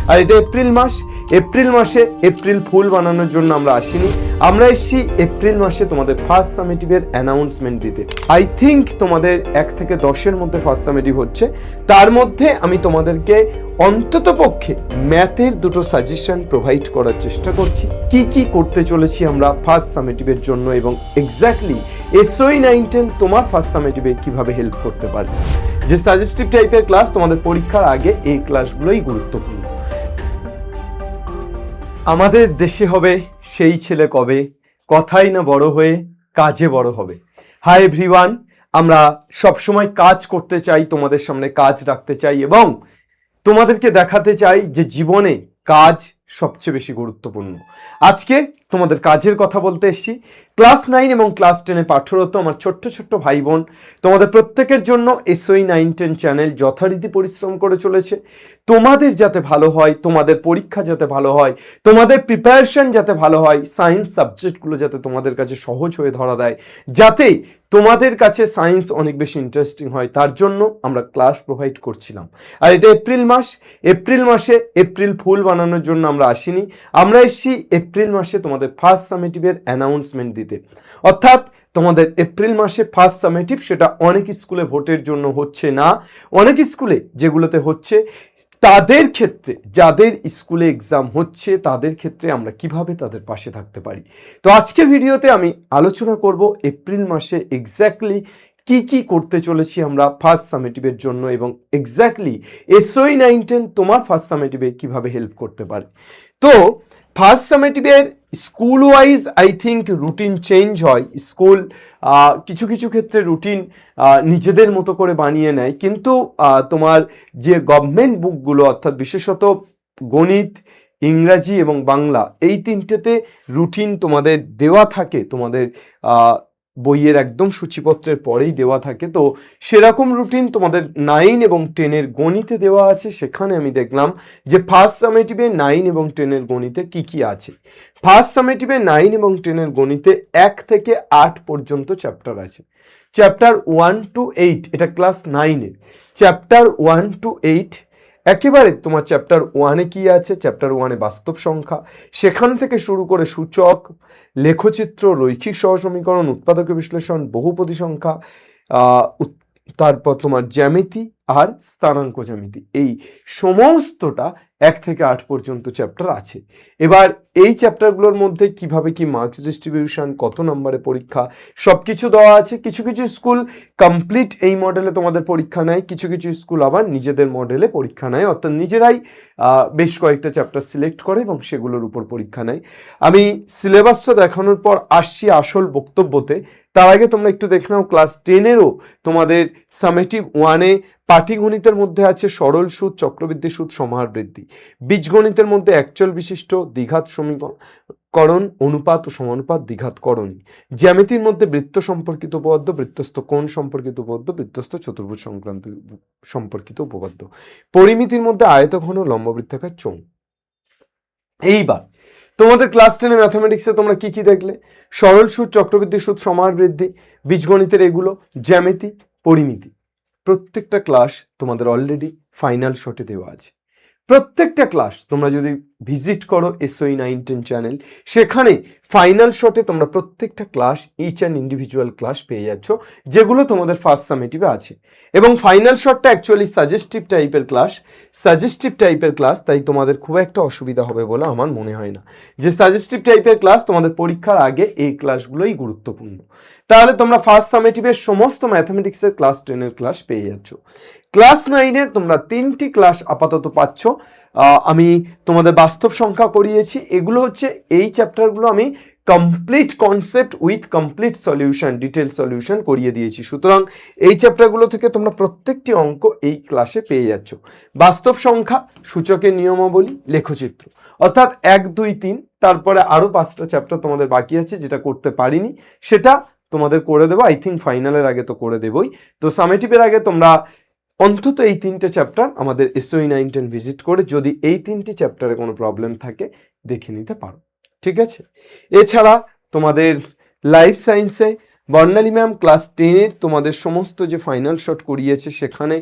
আর এটা এপ্রিল মাস। এপ্রিল মাসে April fool বানানোর জন্য আমরা আসিনি, আমরা এসেছি এপ্রিল মাসে তোমাদের ফার্স্ট সামেটিভের অ্যানাউন্সমেন্ট দিতে। আই থিঙ্ক তোমাদের 1 থেকে 10-এর মধ্যে ফার্স্ট সামেটিভ হচ্ছে, তার মধ্যে আমি তোমাদেরকে অন্তত পক্ষে ম্যাথের 2টো সাজেশন প্রোভাইড করার চেষ্টা করছি, কি কি করতে চলেছি আমরা ফার্স্ট সামেটিভের জন্য এবং এক্স্যাক্টলি SOE 9-10 তোমার ফার্স্ট সামেটিভে কিভাবে হেল্প করতে পারে। যে সাজেস্টিভ টাইপের ক্লাস তোমাদের পরীক্ষার আগে, এই ক্লাসগুলোই গুরুত্বপূর্ণ। আমাদের দেশে হবে সেই ছেলে কবে, কথাই না বড় হয়ে কাজে বড় হবে। হাই এভরিওয়ান, আমরা সবসময় কাজ করতে চাই, তোমাদের সামনে কাজ রাখতে চাই এবং তোমাদেরকে দেখাতে চাই যে জীবনে কাজ সবচেয়ে বেশি গুরুত্বপূর্ণ। আজকে তোমাদের কাজের কথা বলতে এসেছি। ক্লাস 9 এবং ক্লাস 10-এ পাঠরত আমার ছোট্ট ছোট্ট ভাই বোন, তোমাদের প্রত্যেকের জন্য SOE 9-10 চ্যানেল যথারীতি পরিশ্রম করে চলেছে। তোমাদের যাতে ভালো হয়, তোমাদের পরীক্ষা যাতে ভালো হয়, তোমাদের প্রিপারেশন যাতে ভালো হয়, সায়েন্স সাবজেক্টগুলো যাতে তোমাদের কাছে সহজ হয়ে ধরা দেয়, যাতে তোমাদের কাছে সায়েন্স অনেক বেশি ইন্টারেস্টিং হয়, তার জন্য আমরা ক্লাস প্রোভাইড করছিলাম। আর এটা এপ্রিল মাস। এপ্রিল মাসে এপ্রিল ফুল বানানোর জন্য আমরা আসিনি, আমরা এসেছি এপ্রিল মাসে তোমাদের ফার্স্ট সামেটিভের অ্যানাউন্সমেন্ট দিতে। অর্থাৎ তোমাদের এপ্রিল মাসে ফার্স্ট সামেটিভ, সেটা অনেক স্কুলে ভোটের জন্য হচ্ছে না, অনেক স্কুলে যেগুলোতে হচ্ছে তাদের ক্ষেত্রে, যাদের স্কুলে এক্সাম হচ্ছে তাদের ক্ষেত্রে আমরা কিভাবে তাদের পাশে থাকতে পারি। তো আজকের ভিডিওতে আমি আলোচনা করব এপ্রিল মাসে এক্স্যাক্টলি কি কি করতে চলেছি আমরা ফার্স্ট সামেটিভের জন্য এবং এক্স্যাক্টলি SOE 9-10 তোমার ফার্স্ট সামেটিভে কিভাবে হেল্প করতে পারে। তো ফার্স্ট সামেটিভের school wise I think routine change হয়। স্কুল কিছু কিছু ক্ষেত্রে রুটিন নিজেদের মতো করে বানিয়ে নেয়, কিন্তু তোমার যে গভর্নমেন্ট বুকগুলো অর্থাৎ বিশেষত গণিত, ইংরাজি এবং বাংলা, এই 3টেতে রুটিন তোমাদের দেওয়া থাকে, তোমাদের বইয়ের একদম সূচিপত্রের পরেই দেওয়া থাকে। তো সেরকম রুটিন তোমাদের 9 এবং 10-এর গণিতে দেওয়া আছে। সেখানে আমি দেখলাম যে ফার্স্ট সামেটিভে 9 এবং 10-এর গণিতে কি কি আছে। ফার্স্ট সামেটিভে 9 এবং 10-এর গণিতে 1 থেকে 8 পর্যন্ত চ্যাপ্টার আছে। চ্যাপ্টার 1 to 8, এটা ক্লাস 9-এ। চ্যাপ্টার 1 to 8 একেবারে তোমার চ্যাপ্টার 1-এ কি আছে, চ্যাপ্টার 1-এ বাস্তব সংখ্যা, সেখান থেকে শুরু করে সূচক, লেখচিত্র, রৈখিক সহসমীকরণ, উৎপাদক বিশ্লেষণ, বহুপদী সংখ্যা, তারপর তোমার জ্যামিতি আর স্থানাঙ্ক জ্যামিতি, এই সমস্তটা 1 থেকে 8 পর্যন্ত চ্যাপ্টার আছে। এবার এই চ্যাপ্টারগুলোর মধ্যে কিভাবে কি মার্কস ডিস্ট্রিবিউশন, কত নম্বরে পরীক্ষা, সব কিছু দেওয়া আছে। কিছু কিছু স্কুল কমপ্লিট এই মডেলে তোমাদের পরীক্ষা নেয়, কিছু কিছু স্কুল আবার নিজেদের মডেলে পরীক্ষা নেয়, অর্থাৎ নিজেরাই বেশ কয়েকটা চ্যাপ্টার সিলেক্ট করে এবং সেগুলোর উপর পরীক্ষা নেয়। আমি সিলেবাসটা দেখানোর পর আসছি আসল বক্তব্যতে। তার আগে তোমরা একটু দেখে নাও ক্লাস 10-এরও তোমাদের সামেটিভ 1-এ পাটিগণিতের মধ্যে আছে সরল সুদ, চক্রবৃদ্ধি সুদ, সমাহার বৃদ্ধি। বীজগণিতের মধ্যে একচল বিশিষ্ট, দ্বিঘাত সমীকরণ, অনুপাত ও সমানুপাত, দ্বিঘাত করণী। জ্যামিতির মধ্যে বৃত্ত সম্পর্কিত উপপাদ্য, বৃত্তস্থ কোণ সম্পর্কিত উপপাদ্য, বৃত্তস্থ চতুর্ভুজ সংক্রান্ত সম্পর্কিত উপপাদ্য। পরিমিতির মধ্যে আয়তঘন, লম্ববৃত্তাকার, চোঙ। এইবার তোমাদের ক্লাস 10-এ ম্যাথামেটিক্সে তোমরা কি কি দেখলে? সরল সুদ, চক্রবৃদ্ধি সুদ, সমাহার বৃদ্ধি, বীজগণিতের এগুলো, জ্যামিতি, পরিমিতি। প্রত্যেকটা ক্লাস তোমাদের অলরেডি ফাইনাল শটে দেওয়া আছে। প্রত্যেকটা ক্লাস তোমরা যদি ভিজিট করো SOE 9-10 চ্যানেল, সেখানে ফাইনাল শটে তোমরা প্রত্যেকটা class each and individual class পেয়ে যাচ্ছ, যেগুলো তোমাদের ফার্স্ট সামেটিভে আছে। এবং ফাইনাল শটটা অ্যাকচুয়ালি সাজেস্টিভ টাইপের ক্লাস, তাই তোমাদের খুব একটা অসুবিধা হবে বলে আমার মনে হয় না। যে সাজেস্টিভ টাইপের ক্লাস তোমাদের পরীক্ষার আগে, এই ক্লাসগুলোই গুরুত্বপূর্ণ। তাহলে তোমরা ফার্স্ট সামেটিভের সমস্ত ম্যাথামেটিক্সের ক্লাস 10-এর ক্লাস পেয়ে যাচ্ছ। ক্লাস 9-এ তোমরা 3টি ক্লাস আপাতত পাচ্ছ। আমি তোমাদের বাস্তব সংখ্যা করিয়েছি, এগুলো হচ্ছে এই চ্যাপ্টারগুলো আমি complete concept with complete solution, detail solution করিয়ে দিয়েছি। সুতরাং এই চ্যাপ্টারগুলো থেকে তোমরা প্রত্যেকটি অঙ্ক এই ক্লাসে পেয়ে যাচ্ছ। বাস্তব সংখ্যা, সূচকের নিয়মাবলী, লেখচিত্র, অর্থাৎ 1, 2, 3, তারপরে আরও 5টা চ্যাপ্টার তোমাদের বাকি আছে, যেটা করতে পারিনি সেটা তোমাদের করে দেবো। আই থিঙ্ক ফাইনালের আগে তো করে দেবই। তো সামেটিভের আগে তোমরা অন্তত এই 3টে চ্যাপ্টার আমাদের SOE 9-10 ভিজিট করে যদি এই 3টি চ্যাপ্টারে কোনো প্রবলেম থাকে দেখে নিতে পারো, ঠিক আছে? এছাড়া তোমাদের লাইফ সায়েন্সে বর্ণালী ম্যাম ক্লাস 10-এর তোমাদের সমস্ত যে ফাইনাল শট করিয়েছে সেখানে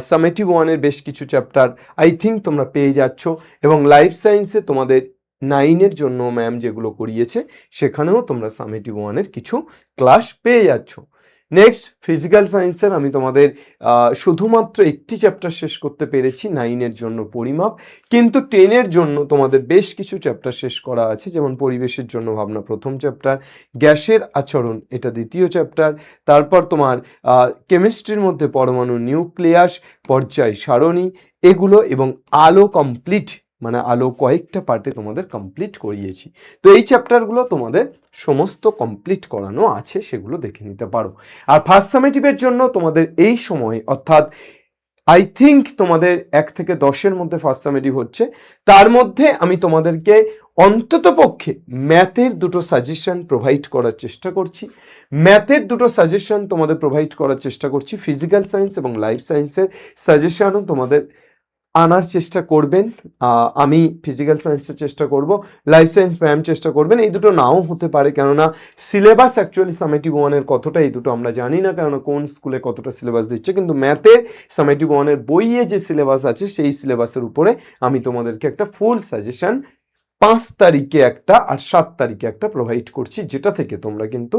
সামেটিভ ওয়ানের বেশ কিছু চ্যাপ্টার আই থিঙ্ক তোমরা পেয়ে যাচ্ছ, এবং লাইফ সায়েন্সে তোমাদের 9-এর জন্য ম্যাম যেগুলো করিয়েছে সেখানেও তোমরা সামেটিভ ওয়ানের কিছু ক্লাস পেয়ে যাচ্ছ। নেক্সট ফিজিক্যাল সায়েন্সের আমি তোমাদের শুধুমাত্র একটি চ্যাপ্টার শেষ করতে পেরেছি 9-এর জন্য পরিমাপ, কিন্তু 10-এর জন্য তোমাদের বেশ কিছু চ্যাপ্টার শেষ করা আছে, যেমন পরিবেশের জন্য ভাবনা প্রথম চ্যাপ্টার, গ্যাসের আচরণ এটা দ্বিতীয় চ্যাপ্টার, তারপর তোমার কেমিস্ট্রির মধ্যে পরমাণু নিউক্লিয়াস, পর্যায় সারণী এগুলো, এবং আলো কমপ্লিট মানে আলো কয়েকটা পার্টে তোমাদের কমপ্লিট করিয়েছি। তো এই চ্যাপ্টারগুলো তোমাদের সমস্ত কমপ্লিট করানো আছে, সেগুলো দেখে নিতে পারো। আর ফার্স্ট সামেটিভের জন্য তোমাদের এই সময় অর্থাৎ আই থিঙ্ক তোমাদের 1 থেকে 10-এর মধ্যে ফার্স্ট সামেটিভ হচ্ছে, তার মধ্যে আমি তোমাদেরকে অন্তত পক্ষে ম্যাথের দুটো সাজেশন প্রোভাইড করার চেষ্টা করছি। ম্যাথের দুটো সাজেশন তোমাদের প্রোভাইড করার চেষ্টা করছি, ফিজিক্যাল সায়েন্স এবং লাইফ সায়েন্সের সাজেশনও তোমাদের আনার চেষ্টা করবেন। আমি ফিজিক্যাল সায়েন্সের চেষ্টা করব, লাইফ সায়েন্স ম্যাম চেষ্টা করবেন। এই দুটো নাও হতে পারে, কেননা সিলেবাস অ্যাকচুয়ালি সামেটিভ ওয়ানের কতটা এই দুটো আমরা জানি না, কেননা কোন স্কুলে কতটা সিলেবাস দিচ্ছে, কিন্তু ম্যাথে সামেটিভ ওয়ানের বইয়ে যে সিলেবাস আছে সেই সিলেবাসের উপরে আমি তোমাদেরকে একটা ফুল সাজেশন 5 তারিখে একটা আর 7 তারিখে একটা প্রোভাইড করছি, যেটা থেকে তোমরা কিন্তু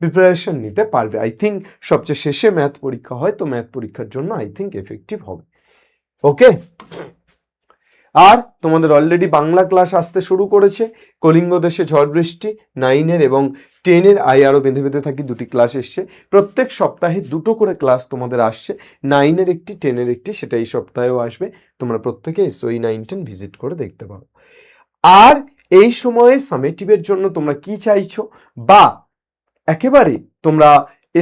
প্রিপারেশন নিতে পারবে। আই থিঙ্ক সবচেয়ে শেষে ম্যাথ পরীক্ষা হয়, তো ম্যাথ পরীক্ষার জন্য আই থিঙ্ক এফেক্টিভ হবে। ওকে, আর তোমাদের অলরেডি বাংলা ক্লাস আসতে শুরু করেছে। কলিঙ্গ দেশে ঝড় বৃষ্টি 9-এর এবং 10-এর আরও বেঁধে বেঁধে থাকি দুটি ক্লাস এসছে, প্রত্যেক সপ্তাহে দুটো করে ক্লাস তোমাদের আসছে, 9-এর একটি 10-এর একটি, সেটা এই সপ্তাহেও আসবে। তোমরা প্রত্যেকে SOE 9-10 ভিজিট করে দেখতে পারো। আর এই সময়ে সামেটিভের জন্য তোমরা কি চাইছো, বা একেবারে তোমরা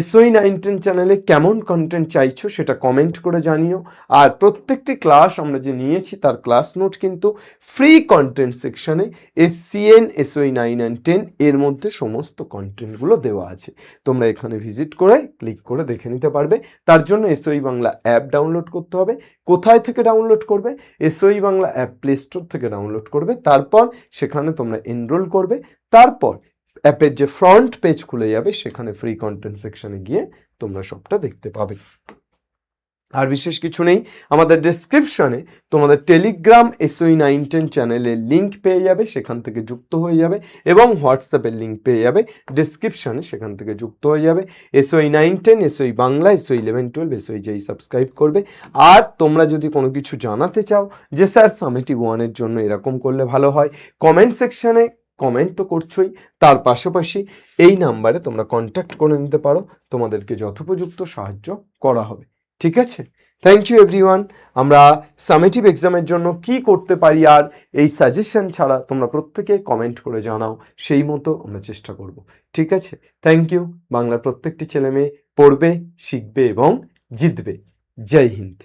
SOE 9-10 চ্যানেলে কেমন কন্টেন্ট চাইছো সেটা কমেন্ট করে জানিও। আর প্রত্যেকটি ক্লাস আমরা যে নিয়েছি তার ক্লাস নোট কিন্তু ফ্রি কন্টেন্ট সেকশনে SCN SOE 9 and 10 এর মধ্যে সমস্ত কন্টেন্টগুলো দেওয়া আছে, তোমরা এখানে ভিজিট করে ক্লিক করে দেখে নিতে পারবে। তার জন্য SOE বাংলা অ্যাপ ডাউনলোড করতে হবে। কোথায় থেকে ডাউনলোড করবে? SOE Bangla app play store থেকে ডাউনলোড করবে, তারপর সেখানে তোমরা এনরোল করবে, তারপর অ্যাপের যে ফ্রন্ট পেজ খুলে যাবে সেখানে ফ্রি কন্টেন্ট সেকশনে গিয়ে তোমরা সবটা দেখতে পাবে। আর বিশেষ কিছু নেই, আমাদের ডেসক্রিপশনে তোমাদের টেলিগ্রাম SOE 9-10 চ্যানেলের লিঙ্ক পেয়ে যাবে, সেখান থেকে যুক্ত হয়ে যাবে, এবং হোয়াটসঅ্যাপের লিঙ্ক পেয়ে যাবে ডেসক্রিপশনে, সেখান থেকে যুক্ত হয়ে যাবে। SOE 9-10, SOE Bangla, SOE 11-12, SOE যেই সাবস্ক্রাইব করবে। আর তোমরা যদি কোনো কিছু জানাতে চাও যে স্যার সামেটিভ ওয়ানের জন্য এরকম করলে ভালো হয়, কমেন্ট সেকশনে কমেন্ট তো করছোই, তার পাশাপাশি এই নাম্বারে তোমরা কন্ট্যাক্ট করে নিতে পারো, তোমাদেরকে যথোপযুক্ত সাহায্য করা হবে। ঠিক আছে, থ্যাংক ইউ এভরিওয়ান। আমরা সামেটিভ এক্সামের জন্য কি করতে পারি আর এই সাজেশন ছাড়া তোমরা প্রত্যেকে কমেন্ট করে জানাও, সেই মতো আমরা চেষ্টা করব। ঠিক আছে, থ্যাংক ইউ। বাংলার প্রত্যেকটি ছেলে মেয়ে পড়বে, শিখবে এবং জিতবে। জয় হিন্দ।